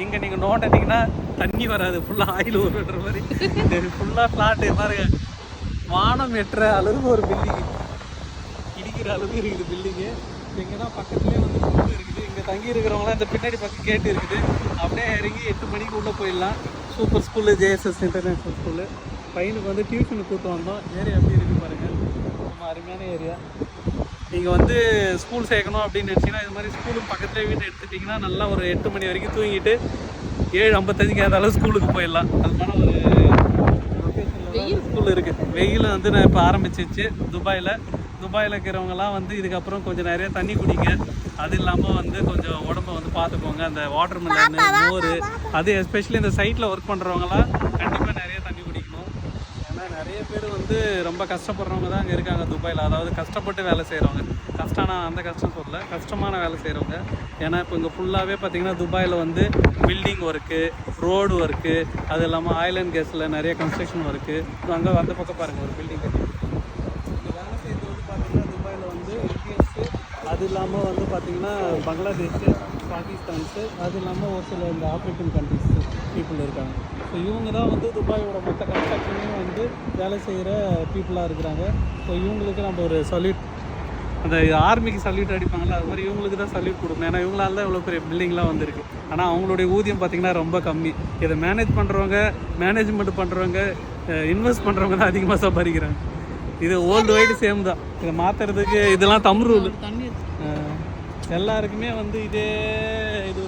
இங்கே நீங்கள் நோண்டினீங்கன்னா தண்ணி வராது, ஃபுல்லாக ஆயில் ஊறுன்ற மாதிரி ஃபுல்லாக ஃப்ளாட்டு பாருங்க. வானம் எட்டுற அளவுக்கு ஒரு பில்டிங்கு, இடிக்கிற அளவுக்கு இருக்குது பில்டிங்கு. இங்கேனா பக்கத்துலேயே வந்து ஸ்கூல் இருக்குது. இங்கே தங்கி இருக்கிறவங்களாம் இந்த பின்னாடி பக்கம் கேட்டு இருக்குது. அப்படியே இறங்கி 8 மணிக்கு உள்ளே போயிடலாம். Super school, JSS international school. பையனுக்கு வந்து டியூஷனுக்கு கூப்பிட்டு வந்தோம். ஏரியா எப்படி இருக்குது பாருங்கள், ரொம்ப அருமையான ஏரியா. நீங்கள் வந்து ஸ்கூல் சேர்க்கணும் அப்படின்னு நினச்சிங்கன்னா இது மாதிரி ஸ்கூலுக்கு பக்கத்துலேயே வீட்டை எடுத்துட்டிங்கன்னா நல்லா ஒரு 8 மணி வரைக்கும் தூங்கிட்டு 7:55 ஏதாலும் ஸ்கூலுக்கு போயிடலாம். அதுக்கான ஒரு லொக்கேஷனில் ஸ்கூல் இருக்குது. வெயில் வந்து நான் இப்போ ஆரம்பிச்சிச்சு துபாயில் இருக்கிறவங்கலாம் வந்து இதுக்கப்புறம் கொஞ்சம் நிறைய தண்ணி குடிங்க. அது இல்லாமல் வந்து கொஞ்சம் உடம்ப வந்து பார்த்துக்கோங்க. அந்த வாட்டர் மெலனு, மோர், அது எஸ்பெஷலி இந்த சைட்டில் ஒர்க் பண்ணுறவங்களாம் கண்டிப்பாக நிறைய தண்ணி குடிக்கணும். ஏன்னா நிறைய பேர் வந்து ரொம்ப கஷ்டப்படுறவங்க தான் அங்கே இருக்காங்க துபாயில். அதாவது கஷ்டப்பட்டு வேலை செய்கிறவங்க, கஷ்டம்னா அந்த கஷ்டம் சொல்லலை, கஷ்டமான வேலை செய்கிறவங்க. ஏன்னா இப்போ இங்கே ஃபுல்லாகவே பார்த்திங்கன்னா துபாயில் வந்து பில்டிங் ஒர்க்கு, ரோடு ஒர்க்கு, அது இல்லாமல் ஆயில் அண்ட் கேஸில் நிறைய கன்ஸ்ட்ரக்ஷன் ஒர்க்கு. அங்கே வந்த பக்கம் பாருங்கள் ஒரு பில்டிங் கட்டி. இங்கே வேலை செய்கிறது வந்து பார்த்திங்கன்னா துபாயில் வந்து இந்தியன்ஸு, அது இல்லாமல் வந்து பார்த்திங்கன்னா பங்களாதேஷு, பாகிஸ்தான்ஸு, அது இல்லாமல் ஒரு சில இந்த ஆப்ரிக்கன் கண்ட்ரிஸ் பீப்புள் இருக்காங்க. ஸோ இவங்க தான் வந்து துபாயோட மொத்த கன்ஸ்ட்ரக்ஷனையும் வந்து வேலை செய்கிற பீப்புளாக இருக்கிறாங்க. ஸோ இவங்களுக்கு நம்ம ஒரு சல்யூட், அந்த ஆர்மிக்கு சல்யூட் அடிப்பாங்கள்ல, அது மாதிரி இவங்களுக்கு தான் சல்யூட் கொடுக்கணும். ஏன்னா இவங்களால தான் இவ்வளோ பெரிய பில்டிங்லாம் வந்திருக்கு. ஆனால் அவங்களுடைய ஊதியம் பார்த்திங்கன்னா ரொம்ப கம்மி. இதை மேனேஜ் பண்ணுறவங்க, மேனேஜ்மெண்ட் பண்ணுறவங்க, இன்வெஸ்ட் பண்ணுறவங்க தான் அதிகமாக சம்பாதிக்கிறாங்க. இது வேர்ல்டு வைடு சேம் தான். இதை மாற்றுறதுக்கு இதெல்லாம் தம் ரூல். எல்லாருக்குமே வந்து இதே இது